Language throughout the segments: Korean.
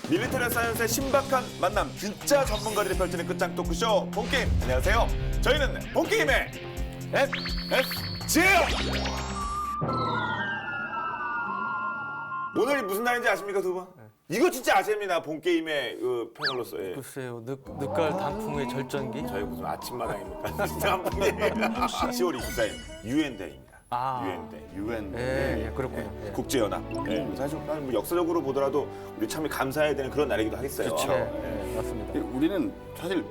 밀리터리 사이언스의 신박한 만남, 진짜 전문가들이 펼치는 끝장 토크쇼 본게임. 안녕하세요. 저희는 본게임의 FF지예요. 오늘이 무슨 날인지 아십니까, 두 분? 이거 진짜 아십니다. 본게임의 그 패널로서. 예. 글쎄요, 늦가을 단풍의 절전기? 저희 무슨 아침마당입니까? 이상한 분이에요. 10월 24일 유엔데이입니다. 유엔데이. 예, 그렇군요. 예. 국제연합. 사실 뭐 역사적으로 보더라도 우리 참 감사해야 되는 그런 날이기도 하겠어요. 그렇죠. 맞습니다. 우리는 사실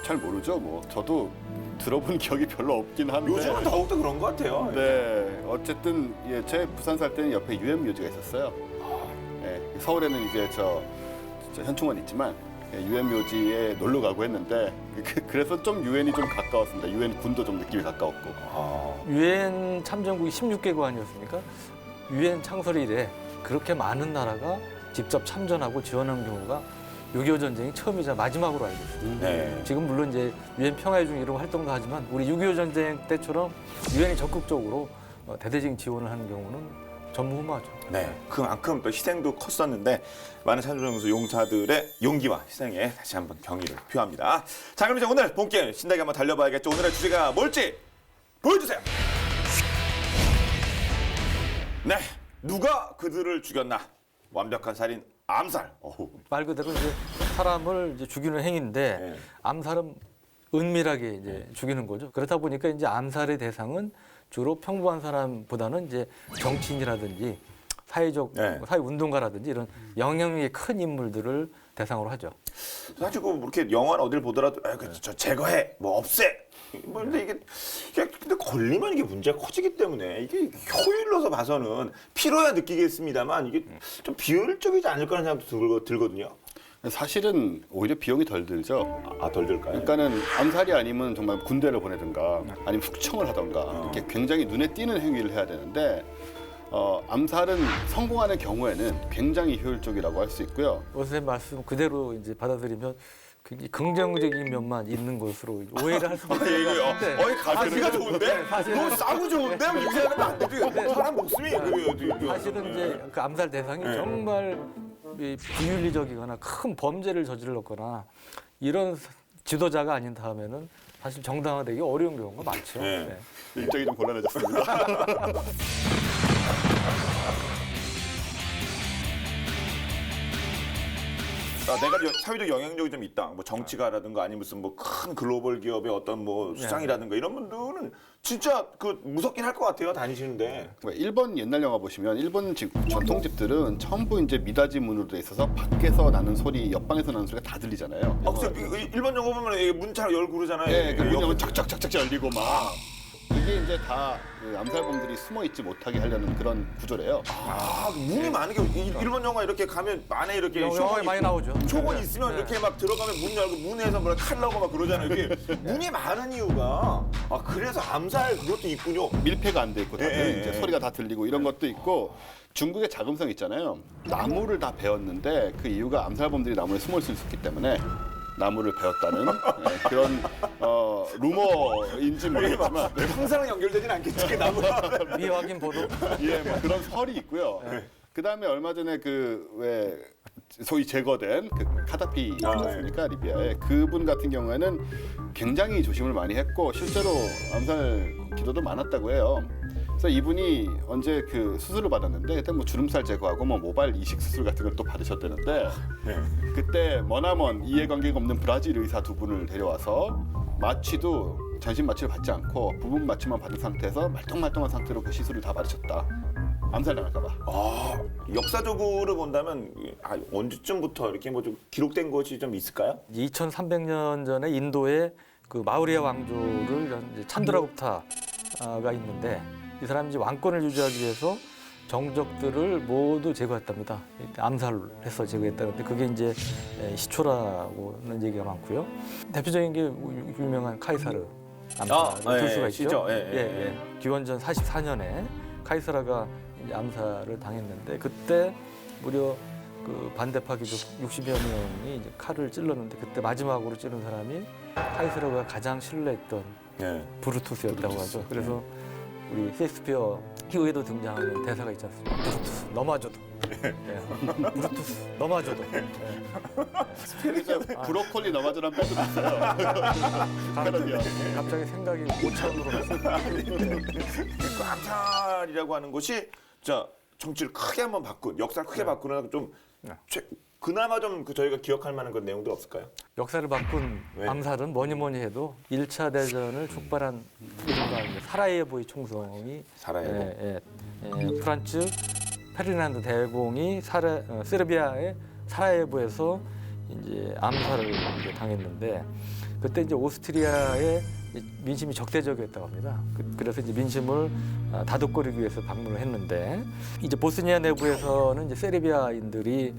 잘 모르죠. 뭐 저도 들어본 기억이 별로 없긴 한데. 요즘은 더욱더 그런 것 같아요. 네, 어쨌든 예, 제 부산 살 때는 옆에 유엔 묘지가 있었어요. 예, 서울에는 이제 저 현충원 있지만 유엔 묘지에 놀러 가고 했는데 그래서 좀 유엔이 좀 가까웠습니다. 유엔 군도 좀 느낌이 가까웠고. 유엔 참전국이 16개국 아니었습니까? 유엔 창설 이래 그렇게 많은 나라가 직접 참전하고 지원한 경우가 6.25 전쟁이 처음이자 마지막으로 알고 있습니다. 네. 지금 물론 이제 유엔 평화의 중 이런 활동도 하지만 우리 6.25 전쟁 때처럼 유엔이 적극적으로 대대적인 지원을 하는 경우는 전무후무하죠. 네, 그만큼 또 희생도 컸었는데 많은 참전용사 용사들의 용기와 희생에 다시 한번 경의를 표합니다. 자, 그럼 이제 오늘 본게임 신나게 한번 달려봐야겠죠. 오늘의 주제가 뭘지 보여주세요. 네, 누가 그들을 죽였나? 완벽한 살인, 암살. 말 그대로 이제 사람을 이제 죽이는 행위인데 네. 암살은 은밀하게 이제 죽이는 거죠. 그렇다 보니까 이제 암살의 대상은 주로 평범한 사람보다는 이제 정치인이라든지 사회적 네. 사회 운동가라든지 이런 영향력이 큰 인물들을 대상으로 하죠. 사실 그 이렇게 영화나 어딜 보더라도 저 제거해, 뭐 없애. 뭐 근데 이게 근데 걸리면 이게 문제가 커지기 때문에 이게 효율로서 봐서는 필요야 느끼겠습니다만 이게 좀 비효율적이지 않을까라는 생각도 들거든요. 사실은 오히려 비용이 덜 들죠. 덜 들까요? 그러니까는 암살이 아니면 정말 군대를 보내든가 아니면 숙청을 하든가 이렇게 굉장히 눈에 띄는 행위를 해야 되는데 암살은 성공하는 경우에는 굉장히 효율적이라고 할 수 있고요. 선생님 말씀 그대로 이제 받아들이면 굉장히 긍정적인 면만 있는 것으로 오해를 할 수도 있을 것 같은데 가치가 좋은데? 너무 싸고 좋은데? 이렇게 생각하면 안 되지. 사람 목숨이 그래요. 사실은 이제 그 암살 대상이 정말 비윤리적이거나 큰 범죄를 저질렀거나 이런 지도자가 아닌 다음에는 사실 정당화되기 어려운 경우가 많죠. 네. 네. 일정이 좀 곤란해졌습니다. 내가 사회적 영향력이 좀 있다. 뭐 정치가라든가 아니면 무슨 뭐 큰 글로벌 기업의 어떤 뭐 수장이라든가 이런 분들은 진짜 그 무섭긴 할 것 같아요. 다니시는데. 일본 옛날 영화 보시면 일본 전통집들은 전부 이제 미닫이 문으로 돼 있어서 밖에서 나는 소리, 옆방에서 나는 소리가 다 들리잖아요. 일본 영화 보면 문잘 열고 그러잖아요. 네, 그 문이 착착착착 열리고 막. 그게 이제 다 암살범들이 숨어 있지 못하게 하려는 그런 구조래요. 문이 많은 게 일본 영화 이렇게 가면 안에 이렇게 영화에 많이 나오죠. 초원 있으면 이렇게 막 들어가면 문 열고 문에서 뭐라 칼 나오고 막 그러잖아요. 이게 문이 많은 이유가 그래서 암살 그것도 있군요. 밀폐가 안 돼 있고 다들 예, 이제 예. 소리가 다 들리고 이런 것도 있고 중국의 자금성 있잖아요. 나무를 다 베었는데 그 이유가 암살범들이 나무에 숨을 수 있기 때문에 나무를 베었다는 그런 루머인지 모르겠지만 항상 연결되진 않겠지. 그 나무가. 미확인 보도. 예, 뭐 그런 설이 있고요. 그 다음에 얼마 전에 그 왜 소위 제거된 그 카다피 있지 않습니까? 리비아에 그분 같은 경우에는 굉장히 조심을 많이 했고 실제로 암살 기도도 많았다고 해요. 그래서 이분이 언제 그 수술을 받았는데 그때 뭐 주름살 제거하고 뭐 모발 이식 수술 같은 걸 또 받으셨다는데 그때 머나먼 이해관계가 없는 브라질 의사 두 분을 데려와서 마취도 전신 마취를 받지 않고 부분 마취만 받은 상태에서 말똥말똥한 상태로 그 시술을 다 받으셨다. 암살당할까봐. 역사적으로 본다면 언제쯤부터 이렇게 뭐 좀 기록된 것이 좀 있을까요? 2300년 전에 인도에 그 마우리아 왕조를 찬드라굽타가 있는데 이 사람이 이제 왕권을 유지하기 위해서 정적들을 모두 제거했답니다. 암살을 해서 제거했다는데 그게 이제 시초라고는 얘기가 많고요. 대표적인 게 유명한 카이사르 암살을 들 수가 있죠. 시죠. 기원전 44년에 카이사르가 이제 암살을 당했는데 그때 무려 그 반대파 귀족 60여 명이 이제 칼을 찔렀는데 그때 마지막으로 찌른 사람이 카이사르가 가장 신뢰했던 브루투스였다고 하죠. 그래서 우리 셰익스피어 희우에도 등장하는 대사가 있지 않습니까? 브루투스 넘어져도 예. 브루투스 넘어져도. 그래서 브로콜리 너마저란 밴드도 있어요. 패러디야. 갑자기 생각이 오찬으로 났어요. 그 암살이라고 하는 것이 자 정치를 크게 한번 바꾼 역사를 크게 바꾸는 좀 그나마 좀 저희가 기억할 만한 그런 내용도 없을까요? 역사를 바꾼 네. 암살은 뭐니 해도 1차 대전을 촉발한 이른바 이제 사라예보의 총성이 사라예보. 프란츠 페르디난드 대공이 세르비아의 사라예보에서 이제 암살을 이제 당했는데 그때 이제 오스트리아의 민심이 적대적이었다고 합니다. 그래서 이제 민심을 다독거리기 위해서 방문을 했는데 이제 보스니아 내부에서는 이제 세르비아인들이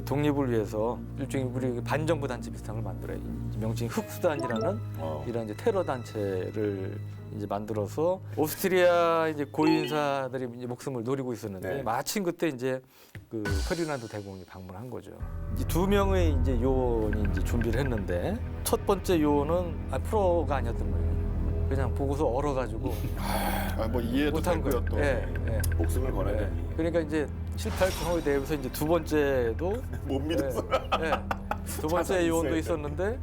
독립을 위해서 일종의 우리 반정부 단체 비슷한 걸 만들어요. 명칭이 흑수단이라는 이런 이제 테러 단체를 이제 만들어서 오스트리아 이제 고위인사들이 이제 목숨을 노리고 있었는데 네. 마침 그때 이제 그 페르디난드 대공이 방문한 거죠. 이제 두 명의 이제 요원이 이제 준비를 했는데 첫 번째 요원은 프로가 아니었던 거예요. 그냥 보고서 얼어가지고 뭐 이해도 못한 되고요 거예요. 또. 예. 목숨을 걸어야 예. 되니 그러니까 이제 실패할 경우에 대해서 이제 두 번째도 못 믿었어. 두 번째 요원도 있었는데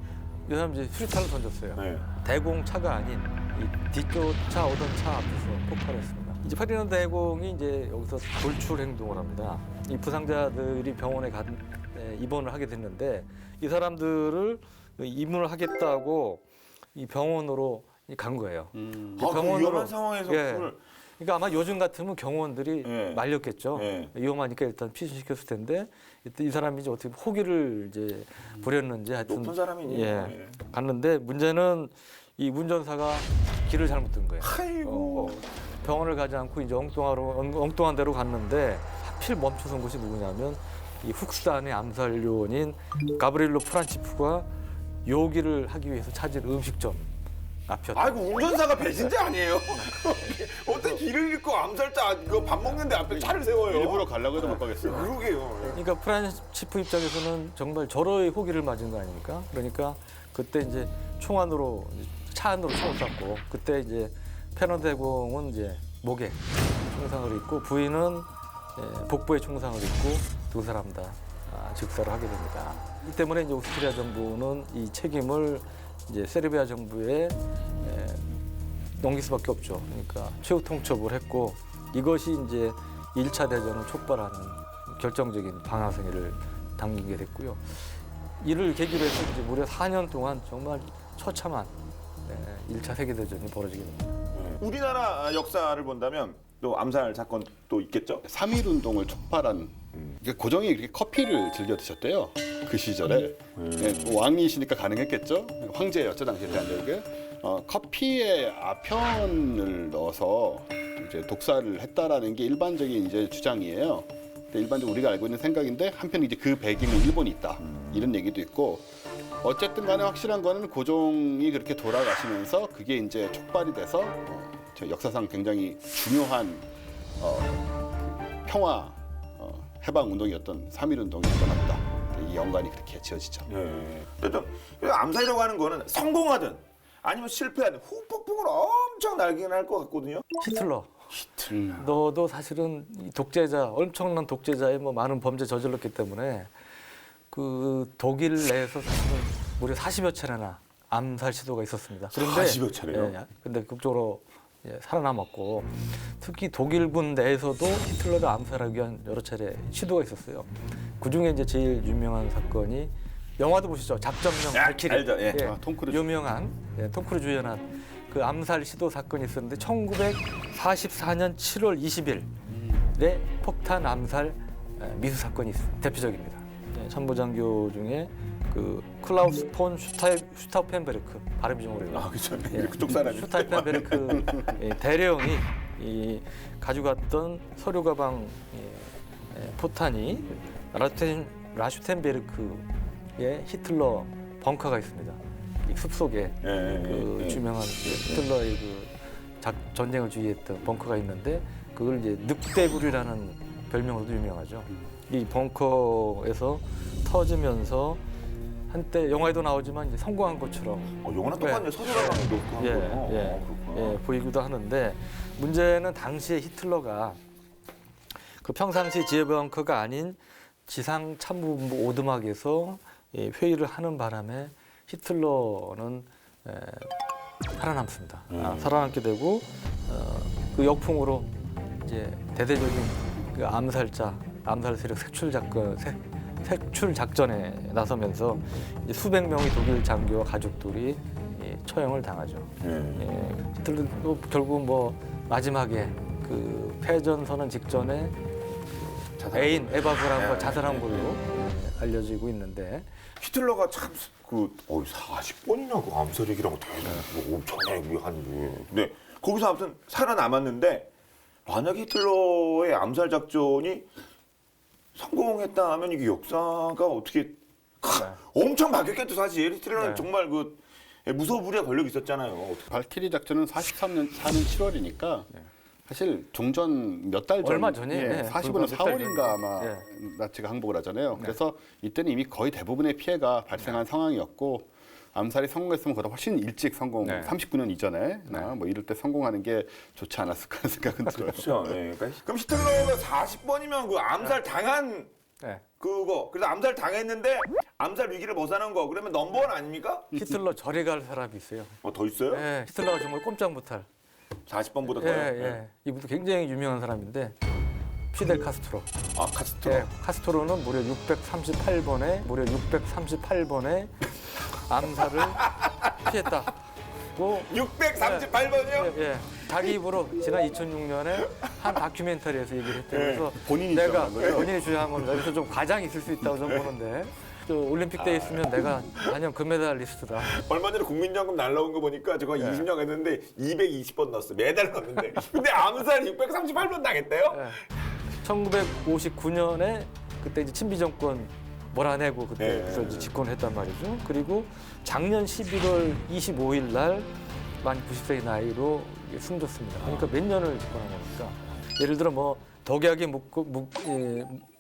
이 사람 이제 수류탄을 던졌어요. 네. 대공 차가 아닌 이 뒤쫓아 오던 차 앞에서 폭발했습니다. 이제 페르디난드 대공이 이제 여기서 돌출 행동을 합니다. 이 부상자들이 병원에 입원을 하게 됐는데 이 사람들을 입원을 하겠다고 이 병원으로 간 거예요. 그 위험한 상황에서 예. 그걸 그러니까 아마 요즘 같으면 경호원들이 예. 말렸겠죠. 예. 위험하니까 일단 피신시켰을 텐데 이때 이 사람이 이제 어떻게 호기를 이제 부렸는지 하여튼 높은 사람이니. 예. 갔는데 문제는 이 운전사가 길을 잘못 든 거예요. 아이고. 병원을 가지 않고 이제 엉뚱한 데로 갔는데 하필 멈춰선 곳이 누구냐면 이 흑수단의 암살 요원인 가브리엘로 프란치프가 요기를 하기 위해서 찾은 음식점 앞이었다. 아이고 운전사가 배신자 아니에요? 어떻게 길을 잃고 암살자 이거 밥 먹는데 앞에 차를 세워요? 일부러 가려고 해도 못 가겠어요. 그러게요. 그러니까 프란치프 입장에서는 정말 절호의 호기를 맞은 거 아닙니까? 그러니까 그때 이제 총안으로 차 안으로 총을 쐈고 그때 이제 페르디난드 대공은 이제 목에 총상을 입고 부인은 복부에 총상을 입고 두 사람 다 즉사를 하게 됩니다. 이 때문에 이제 오스트리아 정부는 이 책임을 이제 세르비아 정부에 넘길 수밖에 없죠. 그러니까 최후 통첩을 했고 이것이 이제 1차 대전을 촉발하는 결정적인 방아쇠를 당기게 됐고요. 이를 계기로 해서 이제 무려 4년 동안 정말 처참한 1차 세계대전이 벌어지게 됩니다. 우리나라 역사를 본다면 또 암살 사건 또 있겠죠? 3.1 운동을 촉발한 고종이 이렇게 커피를 즐겨 드셨대요. 그 시절에 뭐 왕이시니까 가능했겠죠. 황제였죠 당시에 대한민국에. 커피에 아편을 넣어서 이제 독사를 했다라는 게 일반적인 이제 주장이에요. 근데 일반적으로 우리가 알고 있는 생각인데 한편 이제 그 배경에 일본이 있다 이런 얘기도 있고. 어쨌든 간에 확실한 거는 고종이 그렇게 돌아가시면서 그게 이제 촉발이 돼서 저 역사상 굉장히 중요한 평화 해방 운동이었던 3.1 운동이 일어났다. 이 연관이 그렇게 지어지죠. 네. 그래도 암살이라고 하는 거는 성공하든 아니면 실패하든 후폭풍을 엄청 날긴 할 것 같거든요. 히틀러. 너도 사실은 이 독재자, 엄청난 독재자의 뭐 많은 범죄 저질렀기 때문에 그 독일 내에서 사실은 무려 40여 차례나 암살 시도가 있었습니다. 그런데 40여 차례요? 예, 근데 극적으로 살아남았고 특히 독일군 내에서도 히틀러를 암살하기 위한 여러 차례 시도가 있었어요. 그 중에 이제 제일 유명한 사건이 영화도 보시죠. 작전명 발키리. 알죠, 예. 톰 크루즈. 유명한 톰 크루즈 주연한 그 암살 시도 사건이 있었는데 1944년 7월 20일에 폭탄 암살 미수 사건이 대표적입니다. 참모장교 중에 그 클라우스 폰 슈타우펜베르크 발음이 좀 어려워요. 아, 그렇죠. 그쪽 사람이. 슈타우펜베르크 대령이 가져갔던 서류 가방 포탄이 라슈텐베르크의 히틀러 벙커가 있습니다. 이 숲속에 그 유명한 히틀러의 그 전쟁을 주의했던 벙커가 있는데 그걸 이제 늑대불이라는 별명으로도 유명하죠. 이 벙커에서 터지면서 한때 영화에도 나오지만 이제 성공한 것처럼 영화랑 똑같네. 서류가방도 한 거예요. 보이기도 하는데 문제는 당시에 히틀러가 그 평상시 지휘벙커가 아닌 지상 참모본부 오두막에서 회의를 하는 바람에 히틀러는 살아남습니다. 살아남게 되고 그 역풍으로 이제 대대적인 그 암살 세력 색출 작전에 나서면서 이제 수백 명의 독일 장교와 가족들이 처형을 당하죠. 히틀러도 결국 뭐 마지막에 그 패전 선언 직전에 애인 에바 브라운과 자살한 걸로 알려지고 있는데 히틀러가 참 그 40번이나 그 암살얘기라고 뭐 엄청나게 한 근데 거기서 아무튼 살아남았는데 만약에 히틀러의 암살 작전이 성공했다 하면 이게 역사가 어떻게 엄청 바뀌었겠죠. 사실 히틀러는 네. 정말 그 무소불위에 걸려 있었잖아요. 발키리 작전은 43년 4년 7월이니까 사실 종전 몇 달 전, 얼마 전이에요. 45년 몇달 4월인가 아마 예. 나치가 항복을 하잖아요. 그래서 이때는 이미 거의 대부분의 피해가 발생한 상황이었고 암살이 성공했으면 그보다 훨씬 일찍 성공, 네. 39년 이전에 뭐 이럴 때 성공하는 게 좋지 않았을까 하는 생각은 들어요. 그렇죠. 그러니까 그럼 히틀러가 40번이면 그 암살 당한 네. 그거 그래서 암살 당했는데 암살 위기를 벗어난 거 그러면 넘버원 아닙니까? 히틀러 절에 갈 사람이 있어요. 더 있어요? 예, 히틀러가 정말 꼼짝 못할. 40번보다 예, 더요? 예. 이분도 굉장히 유명한 사람인데 피델 카스트로. 아 카스트로. 예, 카스트로는 무려 638번의 암살을 피했다고 638번이요? 예, 자기 입으로 지난 2006년에 한 다큐멘터리에서 얘기를 했대요. 그래서 본인이 내가 주장한 거예요? 본인이 주장한 겁니다. 그래서 좀 과장이 있을 수 있다고 저는 보는데 저 올림픽 때 있으면 내가 단연 금메달리스트다. 얼마 전에 국민연금 날라온 거 보니까 저거 20년 했는데 220번 넣었어. 매달 넣었는데. 근데 암살 638번 당했대요? 예. 1959년에 그때 이제 친비 정권 몰아내고 그때 그래서 이제 집권을 했단 말이죠. 그리고 작년 11월 25일 날 만 90세의 나이로 숨졌습니다. 그러니까 몇 년을 집권한 겁니까? 예를 들어 뭐 독약이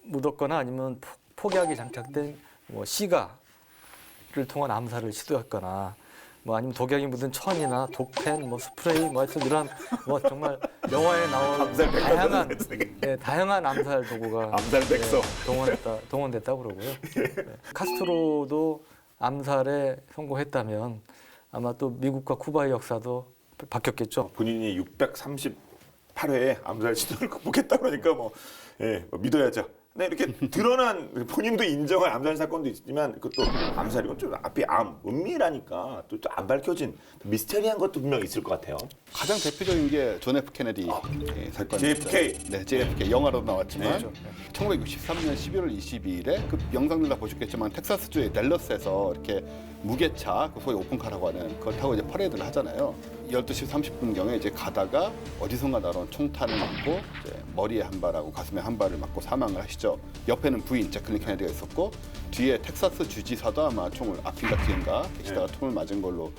묻었거나 아니면 폭약이 장착된 뭐 시가를 통한 암살을 시도했거나 뭐 아니면 독약이 묻은 천이나 독펜, 뭐 스프레이, 뭐 하여튼 이런 뭐 정말 영화에 나오는 다양한 암살 도구가 암살 백서. 동원됐다고 그러고요. 네. 카스트로도 암살에 성공했다면 아마 또 미국과 쿠바의 역사도 바뀌었겠죠. 본인이 638회의 암살 시도를 극복했다 그러니까 뭐 믿어야죠. 네, 이렇게 드러난 본인도 인정한 암살 사건도 있지만 그것도 암살이건 좀 앞이 은밀하니까 또 안 밝혀진 미스테리한 것도 분명 있을 것 같아요. 가장 대표적인 게 존 F 케네디 사건. JFK. 네, JFK 영화로 나왔지만 1963년 11월 22일에 그 영상들 다 보셨겠지만 텍사스주의 댈러스에서 이렇게 무게차, 그 소위 오픈카라고 하는 그걸 타고 이제 퍼레이드를 하잖아요. 12시 30분경에 이제 가다가 어디선가 날아온 총탄을 맞고 이제 머리에 한 발하고 가슴에 한 발을 맞고 사망을 하시죠. 옆에는 부인 제클린 케네디가 있었고 뒤에 텍사스 주지사도 아마 총을 앞인가 뒤인가 계시다가 총을 맞은 걸로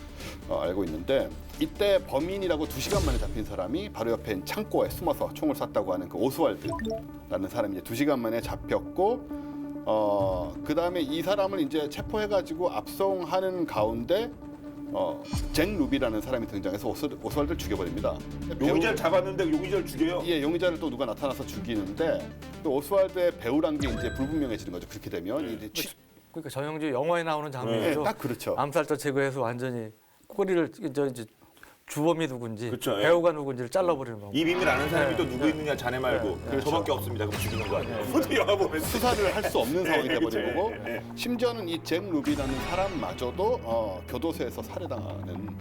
알고 있는데 이때 범인이라고 2시간 만에 잡힌 사람이 바로 옆에 있는 창고에 숨어서 총을 쐈다고 하는 그 오스왈드라는 사람이 이제 2시간 만에 잡혔고 그 다음에 이 사람을 이제 체포해가지고 압송하는 가운데 잭 루비라는 사람이 등장해서 오스왈드를 죽여버립니다. 용의자를 잡았는데 용의자를 죽여요? 예, 용의자를 또 누가 나타나서 죽이는데 또 오스왈드의 배우란 게 이제 불분명해지는 거죠. 그렇게 되면 이제 그러니까 전형주 영화에 나오는 장면이죠. 딱 그렇죠. 암살자 제거해서 완전히 꼬리를 이제 주범이 누군지 그쵸, 예. 배우가 누군지를 잘라버리는 거고. 이 비밀 아는 사람이 또 누구 있느냐 자네 말고 저밖에 없습니다. 그럼 죽이는 거 아니에요? 모두 영화 보면서 수사를 할 수 없는 상황이 그쵸, 돼버린 거고 예. 심지어는 이 잭 루비라는 사람마저도 교도소에서 살해당하는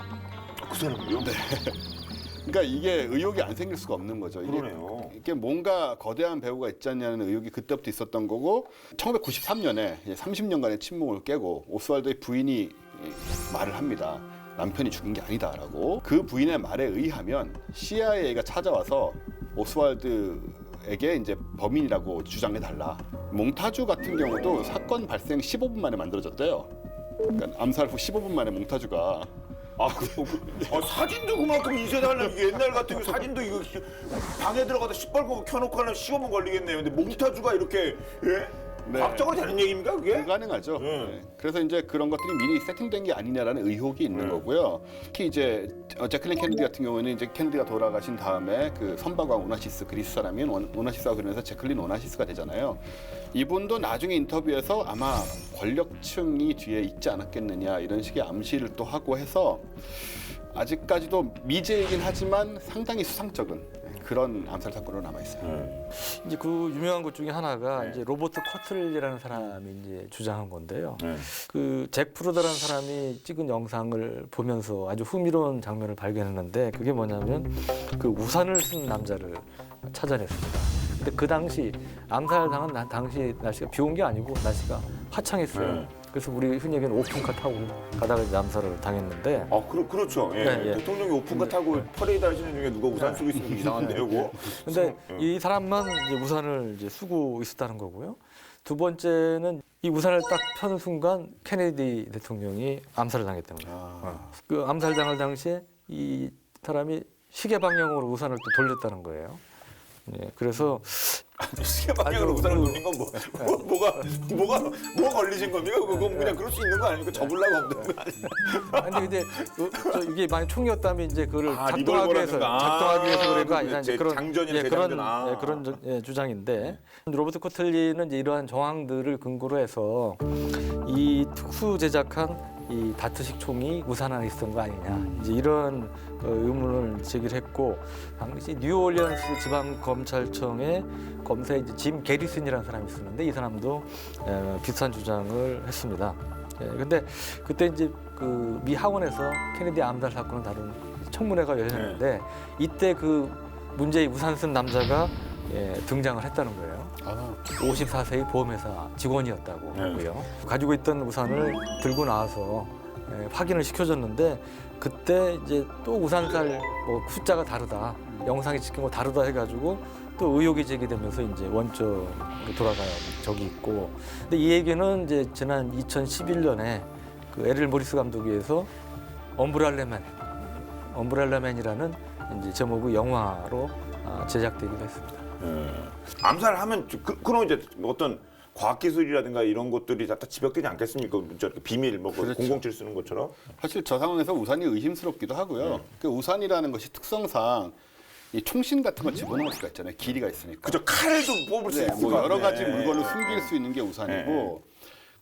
그 사람이요? 네. 그러니까 이게 의혹이 안 생길 수가 없는 거죠. 그러네요. 이게 뭔가 거대한 배우가 있지 않냐는 의혹이 그때부터 있었던 거고 1993년에 30년간의 침묵을 깨고 오스왈드의 부인이 말을 합니다. 남편이 죽은 게 아니다라고. 그 부인의 말에 의하면 CIA가 찾아와서 오스왈드에게 이제 범인이라고 주장해달라. 몽타주 같은 경우도 사건 발생 15분 만에 만들어졌대요. 그러니까 암살 후 15분 만에 몽타주가 사진도 그만큼 인쇄하려면 이게 옛날 같으면 사진도 이거 방에 들어가다 시뻘건 거 켜놓고 하려면 15분 걸리겠네요. 근데 몽타주가 이렇게 네. 과학적으로 되는 얘기입니까 그게? 불가능하죠. 네. 그래서 이제 그런 것들이 미리 세팅된 게 아니냐라는 의혹이 있는 거고요. 특히 이제 제클린 케네디 같은 경우는 이제 케네디가 돌아가신 다음에 그 선박왕 오나시스 그리스 사람인 오나시스가 그러면서 제클린 오나시스가 되잖아요. 이분도 나중에 인터뷰에서 아마 권력층이 뒤에 있지 않았겠느냐 이런 식의 암시를 또 하고 해서 아직까지도 미제이긴 하지만 상당히 수상적인 그런 암살 사건으로 남아 있어요. 이제 그 유명한 것 중에 하나가 이제 로버트 커틀리라는 사람이 이제 주장한 건데요. 그 잭 프루더라는 사람이 찍은 영상을 보면서 아주 흥미로운 장면을 발견했는데 그게 뭐냐면 그 우산을 쓴 남자를 찾아냈습니다. 근데 그 당시 암살당한 당시 날씨가 비 온 게 아니고 날씨가 화창했어요. 그래서 우리 흔히 얘기하는 오픈카 타고 가다가 이제 암살을 당했는데 그렇죠. 예. 네, 예. 대통령이 오픈카 타고 퍼레이드 하시는 중에 누가 우산 쓰고 있으면 이상한데요, 그거. 근데 이 사람만 이제 우산을 이제 쓰고 있었다는 거고요. 두 번째는 이 우산을 딱 펴는 순간 케네디 대통령이 암살을 당했다는 거예요. 그 암살 당할 당시에 이 사람이 시계 방향으로 우산을 또 돌렸다는 거예요. 네, 그래서 시계 방향으로 아주 우산을 돌린 건 뭐가 걸리신 겁니까? 그건 그냥 그럴 수 있는 거 아닙니까? 접으려고 없는 거 아니에요? 아니 근데 이게 만약 총이었다면 이제 그걸 리볼버라든가. 작동하기 위해서 그런 거 아니냐 이제 그런 장전이나 그런 대장전. 그런 주장인데 로버트 커틀리는 이제 이러한 정황들을 근거로 해서 이 특수 제작한 이 다트식 총이 우산 안에 있었던 거 아니냐 이제 이런 의문을 제기를 했고 당시 뉴올리언스 지방 검찰청의 검사에 이제 짐 게리슨이라는 사람이 있었는데 이 사람도 비슷한 주장을 했습니다. 근데 그때 이제 그 미 하원에서 케네디 암살 사건을 다룬 청문회가 열렸는데 이때 그 문제의 우산 쓴 남자가 등장을 했다는 거예요. 54세의 보험회사 직원이었다고 하고요. 가지고 있던 우산을 들고 나와서 확인을 시켜줬는데 그때 이제 또 우산살 뭐 숫자가 다르다, 영상에 찍힌 거 다르다 해가지고 또 의혹이 제기되면서 이제 원점으로 돌아가요. 적이 있고. 근데 이 얘기는 이제 지난 2011년에 그 에릴 모리스 감독에 의해서 엄브렐라맨이라는 이제 제목의 영화로 제작되기도 했습니다. 암살을 하면 그럼 이제 어떤 과학기술이라든가 이런 것들이 다 집약되지 않겠습니까? 저렇게 비밀, 그렇죠. 007 쓰는 것처럼. 사실 저 상황에서 우산이 의심스럽기도 하고요. 그 우산이라는 것이 특성상 이 총신 같은 걸 집어넣을 수가 있잖아요. 길이가 있으니까. 그죠. 칼도 뽑을 수 네, 있을 뭐 것 여러 같네. 가지 물건을 숨길 수 있는 게 우산이고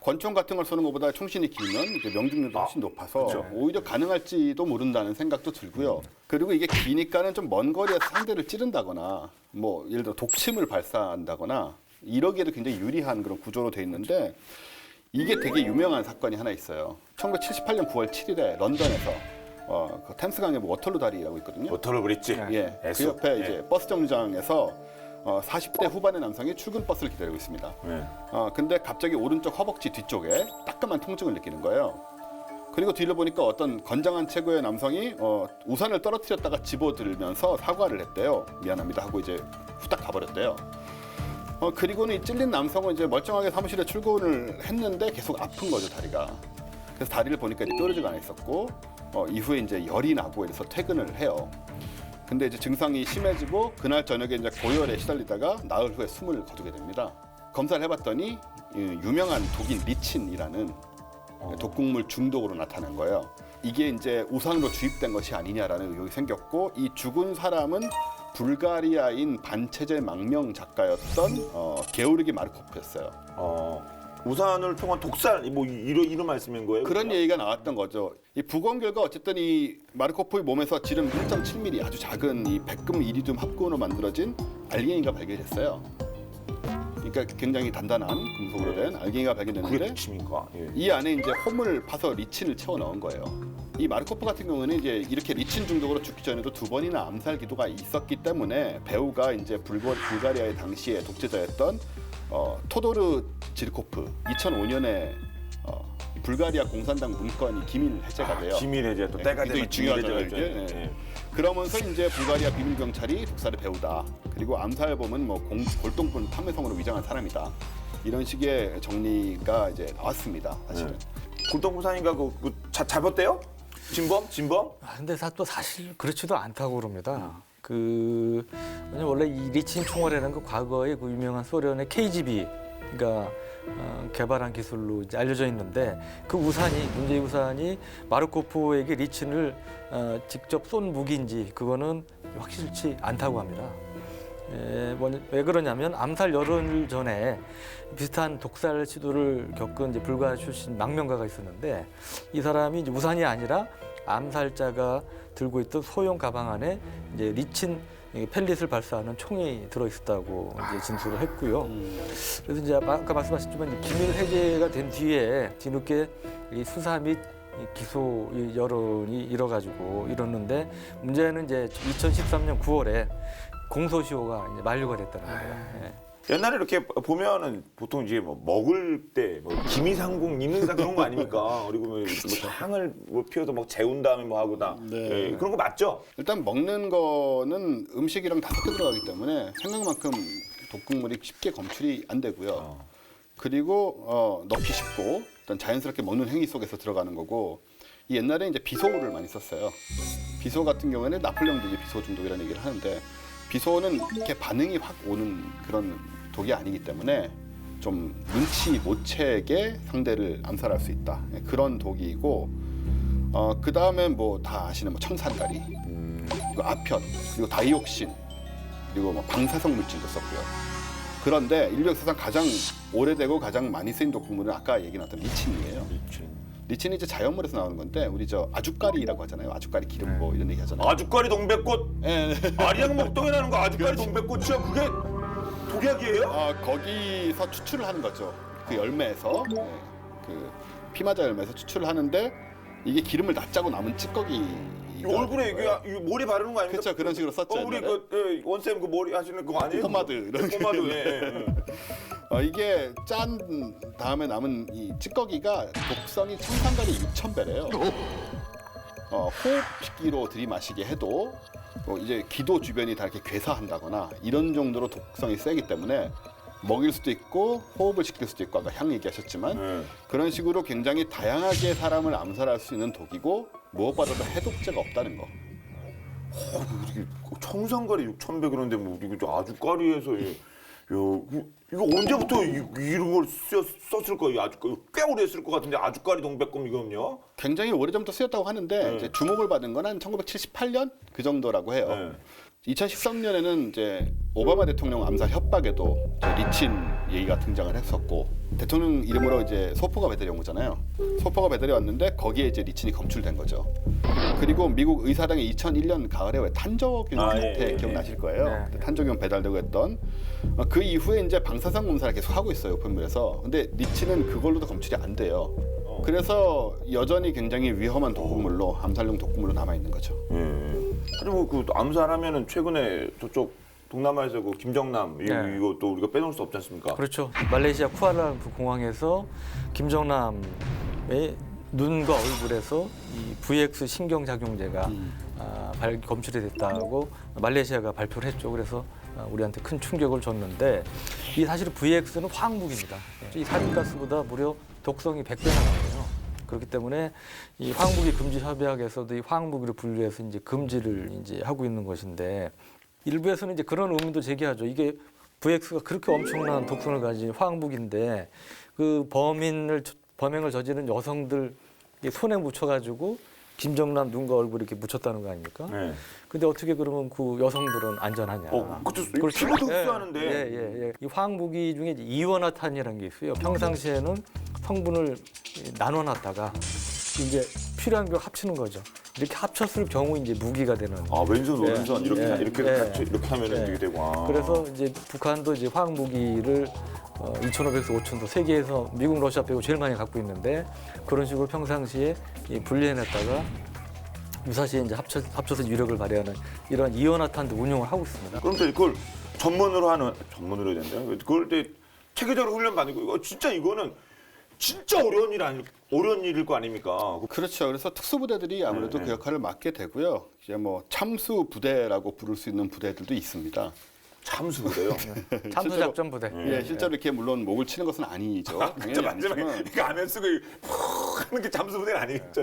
권총 같은 걸 쏘는 것보다 총신이 길면 이제 명중률도 훨씬 높아서 그렇죠. 오히려 가능할지도 모른다는 생각도 들고요. 그리고 이게 기니까는 좀 먼 거리에서 상대를 찌른다거나 뭐 예를 들어 독침을 발사한다거나 이러기에도 굉장히 유리한 그런 구조로 돼 있는데 이게 되게 유명한 사건이 하나 있어요. 1978년 9월 7일에 런던에서 그 템스강의 워털루 다리라고 있거든요. 워터를 브릿지. 예, 그 애써. 옆에 이제 버스 정류장에서 40대 후반의 남성이 출근 버스를 기다리고 있습니다. 근데 갑자기 오른쪽 허벅지 뒤쪽에 따끔한 통증을 느끼는 거예요. 그리고 뒤를 보니까 어떤 건장한 체구의 남성이 우산을 떨어뜨렸다가 집어들면서 사과를 했대요. 미안합니다 하고 이제 후딱 가버렸대요. 그리고는 이 찔린 남성은 이제 멀쩡하게 사무실에 출근을 했는데 계속 아픈 거죠, 다리가. 그래서 다리를 보니까 이제 뾰루지가 안 있었고 이후에 이제 열이 나고 이래서 퇴근을 해요. 근데 이제 증상이 심해지고 그날 저녁에 이제 고열에 시달리다가 나흘 후에 숨을 거두게 됩니다. 검사를 해봤더니 유명한 독인 리친이라는 독극물 중독으로 나타난 거예요. 이게 이제 우산으로 주입된 것이 아니냐라는 의혹이 생겼고 이 죽은 사람은 불가리아인 반체제 망명 작가였던 게오르기 마르코프였어요. 우산을 통한 독살 뭐 이런 말씀인 거예요? 그런 그러면? 얘기가 나왔던 거죠. 이 부검 결과 어쨌든 이 마르코프의 몸에서 지름 1.7mm 아주 작은 이 백금 이리듐 합금으로 만들어진 알갱이가 발견됐어요. 그러니까 굉장히 단단한 금속으로 된 알갱이가 그게 발견됐는데 독침인가? 예. 이 안에 이제 홈을 파서 리친을 채워 넣은 거예요. 이 마르코프 같은 경우는 이제 이렇게 리친 중독으로 죽기 전에도 2번이나 암살 기도가 있었기 때문에 배우가 이제 불가리아의 당시의 독재자였던 토도르 지르코프 2005년에 불가리아 공산당 문건이 기밀 해제가 돼요. 기밀 해제 또 때가 되면 중요하잖아요. 기밀 해제가 이게. 있죠. 그러면서 이제 불가리아 비밀 경찰이 독살의 배우다. 그리고 암살범은 뭐 골동품 판매성으로 위장한 사람이다. 이런 식의 정리가 이제 나왔습니다. 사실은. 굴동부산인가 잡았대요? 진범? 근데 또 사실 그렇지도 않다고 그럽니다. 왜냐면 원래 이 리친 총알이라는 거 과거에 그 유명한 소련의 KGB, 그러니까 개발한 기술로 이제 알려져 있는데 그 우산이 문제의 우산이 마르코프에게 리친을 직접 쏜 무기인지 그거는 확실치 않다고 합니다. 왜 그러냐면 암살 열흘 전에 비슷한 독살 시도를 겪은 이제 불가 출신 망명가가 있었는데 이 사람이 이제 우산이 아니라 암살자가 들고 있던 소형 가방 안에 이제 리친 펠릿을 발사하는 총이 들어 있었다고 이제 진술을 했고요. 그래서 이제 아까 말씀하셨지만 이제 기밀 해제가 된 뒤에 뒤늦게 이 수사 및 기소 여론이 일어가지고 이뤘는데 문제는 이제 2013년 9월에 공소시효가 이제 만료가 됐다는 거예요. 예. 옛날에 이렇게 보면은 보통 이제 뭐 먹을 때 뭐 기미상궁 이민사 그런 거 아닙니까? 그리고 뭐 향을 뭐 피워서 막 재운 다음에 뭐 하고다. 네. 그런 거 맞죠? 일단 먹는 거는 음식이랑 다 섞여 들어가기 때문에 생각만큼 독극물이 쉽게 검출이 안 되고요. 그리고 넣기 쉽고 일단 자연스럽게 먹는 행위 속에서 들어가는 거고 이 옛날에 이제 비소를 많이 썼어요. 비소 같은 경우에는 나폴레옹도 이제 비소 중독이라는 얘기를 하는데 비소는 이렇게 반응이 확 오는 그런 독이 아니기 때문에 좀 눈치 못 채게 상대를 암살할 수 있다. 그런 독이고 그 다음에 뭐 다 아시는 뭐 청산가리, 그리고 아편, 그리고 다이옥신, 그리고 뭐 방사성 물질도 썼고요. 그런데 인류 역사상 가장 오래되고 가장 많이 쓰인 독극물은 아까 얘기 나왔던 리친이에요. 리친이 이제 자연물에서 나오는 건데 우리 저 아주까리라고 하잖아요. 아주까리 기름 뭐 이런 얘기 하잖아요. 아주까리 동백꽃. 예. 아리랑 목동에 나는 거 아주까리 동백꽃이야. 그게 독약이에요? 거기서 추출을 하는 거죠. 그 열매에서 그 피마자 열매에서 추출을 하는데 이게 기름을 납짜고 남은 찌꺼기. 얼굴에 이게 머리 바르는 거 아닙니까? 그렇죠. 그런 식으로 썼죠. 우리 옛날에. 원쌤 그 머리 하시는 그거 아니에요? 포마드 이런 게. 포마드. 예. 이게 짠 다음에 남은 이 찌꺼기가 독성이 청산가리 6,000배래요. 호흡기로 들이마시게 해도 이제 기도 주변이 다 이렇게 괴사한다거나 이런 정도로 독성이 세기 때문에 먹일 수도 있고 호흡을 시킬 수도 있고 아까 향 얘기하셨지만 그런 식으로 굉장히 다양하게 사람을 암살할 수 있는 독이고 무엇보다도 해독제가 없다는 거. 청산가리 6,100 그런데 뭐 이거 아주까리에서 이거 언제부터 이런 걸 썼을 거예요? 아주까리 꽤 오래 쓸 것 같은데 아주까리 동백곰 이거는요? 굉장히 오래전부터 쓰였다고 하는데 이제 주목을 받은 건 한 1978년 그 정도라고 해요. 2013년에는 이제 오바마 대통령 암살 협박에도 리친 얘기가 등장을 했었고 대통령 이름으로 이제 소포가 배달이 온 거잖아요. 소포가 배달이 왔는데 거기에 이제 리친이 검출된 거죠. 그리고 미국 의사당의 2001년 가을에 왜 탄저균 사태 기억나실 거예요. 네. 탄저균 배달되고 했던 그 이후에 이제 방사선 검사를 계속 하고 있어요. 우편물에서. 근데 리친은 그걸로도 검출이 안 돼요. 그래서 여전히 굉장히 위험한 독극물로 암살용 독극물로 남아 있는 거죠. 그리고 그 암살하면은 최근에 저쪽 동남아에서 그 김정남 이것도 우리가 빼놓을 수 없지 않습니까? 그렇죠. 말레이시아 쿠알라룸푸 공항에서 김정남의 눈과 얼굴에서 이 VX 신경작용제가 검출이 됐다고 말레이시아가 발표를 했죠. 그래서 우리한테 큰 충격을 줬는데 이 사실 VX는 화학무기입니다. 이 살인가스보다 무려 독성이 100배나 나와요. 그렇기 때문에 이 화학무기 금지 협약에서도 이 화학무기를 분류해서 이제 금지를 이제 하고 있는 것인데 일부에서는 이제 그런 의문도 제기하죠. 이게 VX가 그렇게 엄청난 독성을 가진 화학무기인데 그 범행을 저지른 여성들 손에 묻혀가지고 김정남 눈과 얼굴 이렇게 묻혔다는 거 아닙니까? 근데 어떻게 그러면 그 여성들은 안전하냐? 그것도 피부도 흡수하는데. 이 화학무기 중에 이제 이원화탄이라는 게 있어요. 평상시에는 성분을 나눠놨다가 이제 필요한 걸 합치는 거죠. 이렇게 합쳤을 경우 이제 무기가 되는. 왼손 오른손 이렇게 하면 이게 되고. 그래서 이제 북한도 이제 화학무기를 2,500에서 5,000도 세계에서 미국, 러시아 빼고 제일 많이 갖고 있는데 그런 식으로 평상시에 분리해놨다가 유사시에 이제 합쳐서 유력을 발휘하는 이런 이온화탄도 운용을 하고 있습니다. 그럼 또 그걸 전문으로 해야 된다. 그걸 때 체계적으로 훈련 받는 거 이거는 진짜 어려운 일일 거 아닙니까? 그렇죠. 그래서 특수부대들이 아무래도 그 역할을 맡게 되고요. 이제 뭐 참수 부대라고 부를 수 있는 부대들도 있습니다. 참수 부대요? 참수작전 부대. 실제로 이렇게 물론 목을 치는 것은 아니죠. 당연히 마지막에 아니지만. 가면 쓰고 푹 하는 게 참수 부대는 아니겠죠.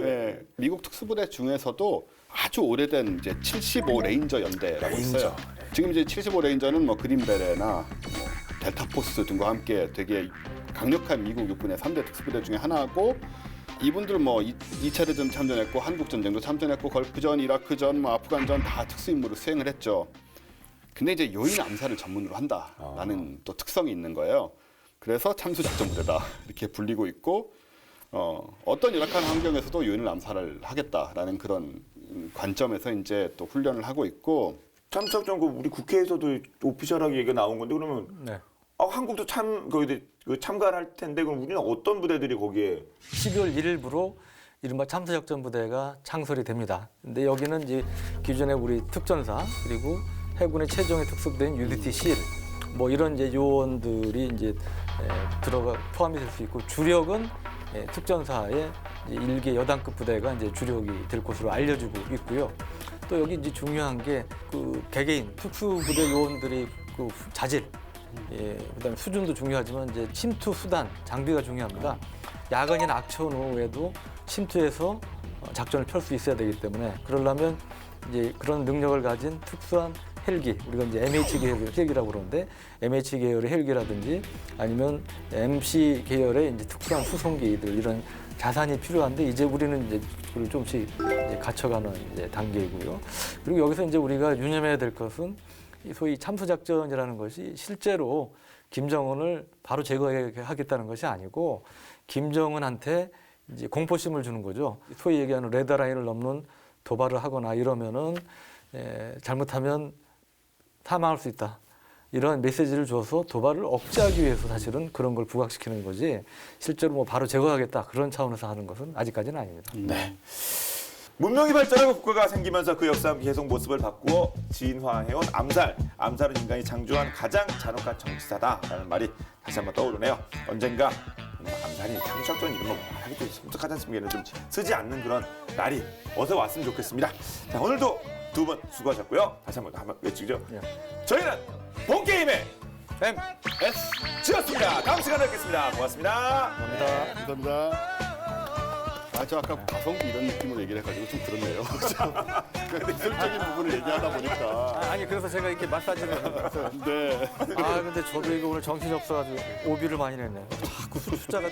미국 특수부대 중에서도 아주 오래된 이제 75 레인저 연대라고 있어요. 지금 이제 75 레인저는 뭐 그린베레나 뭐 델타포스 등과 함께 되게 강력한 미국 육군의 3대 특수부대 중에 하나고 이분들 뭐 2차 대전 참전했고 한국 전쟁도 참전했고 걸프전, 이라크전, 뭐 아프간전 다 특수임무를 수행을 했죠. 근데 이제 요인 암살을 전문으로 한다라는 또 특성이 있는 거예요. 그래서 참수작전부대다 이렇게 불리고 있고 어떤 열악한 환경에서도 요인을 암살을 하겠다라는 그런 관점에서 이제 또 훈련을 하고 있고 참수작전 우리 국회에서도 오피셜하게 얘기가 나온 건데 그러면 네. 한국도 참가를 할 텐데 그럼 우리는 어떤 부대들이 거기에 12월 1일부로 이른바 참수작전 부대가 창설이 됩니다. 근데 여기는 이제 기존의 우리 특전사 그리고 해군의 최종의 특수부대인 UDT-CL 뭐 이런 이제 요원들이 이제 들어가 포함이 될 수 있고 주력은 특전사의 이제 일개 여단급 부대가 이제 주력이 될 것으로 알려지고 있고요. 또 여기 이제 중요한 게 그 개개인 특수부대 요원들이 그 자질, 그다음에 수준도 중요하지만 이제 침투 수단, 장비가 중요합니다. 야간이나 악천 후에도 침투해서 작전을 펼 수 있어야 되기 때문에 그러려면 이제 그런 능력을 가진 특수한 헬기, 우리가 이제 MH 계열 헬기라고 그러는데 MH 계열의 헬기라든지 아니면 MC 계열의 이제 특수한 수송기들 이런 자산이 필요한데 이제 우리는 이제 그걸 조금씩 이제 갖춰가는 이제 단계이고요. 그리고 여기서 이제 우리가 유념해야 될 것은 이 소위 참수작전이라는 것이 실제로 김정은을 바로 제거하겠다는 것이 아니고 김정은한테 이제 공포심을 주는 거죠. 소위 얘기하는 레드라인을 넘는 도발을 하거나 이러면은 잘못하면 사망할 수 있다. 이런 메시지를 줘서 도발을 억제하기 위해서 사실은 그런 걸 부각시키는 거지 실제로 뭐 바로 제거하겠다 그런 차원에서 하는 것은 아직까지는 아닙니다. 네. 문명이 발전하고 국가가 생기면서 그 역사 계속 모습을 바꾸어 진화해온 암살. 암살은 인간이 창조한 가장 잔혹한 정치사다라는 말이 다시 한번 떠오르네요. 언젠가 암살이 참수작전 이런 거 하기도 섬뜩하지 않습니까? 좀 쓰지 않는 그런 날이 어서 왔으면 좋겠습니다. 자, 오늘도 두 분 수고하셨고요. 다시 한번 외치죠. 예. 저희는 본게임의 MSG였습니다. 다음 시간에 뵙겠습니다. 고맙습니다. 감사합니다. 감사합니다. 저 아까 가성비 이런 느낌으로 얘기를 해가지고 좀 그렇네요. 기술적인 부분을 얘기하다 보니까. 아니 그래서 제가 이렇게 마사지를 네. 근데 저도 이거 오늘 정신이 없어가지고 오비를 많이 냈네요. 자꾸 숫자가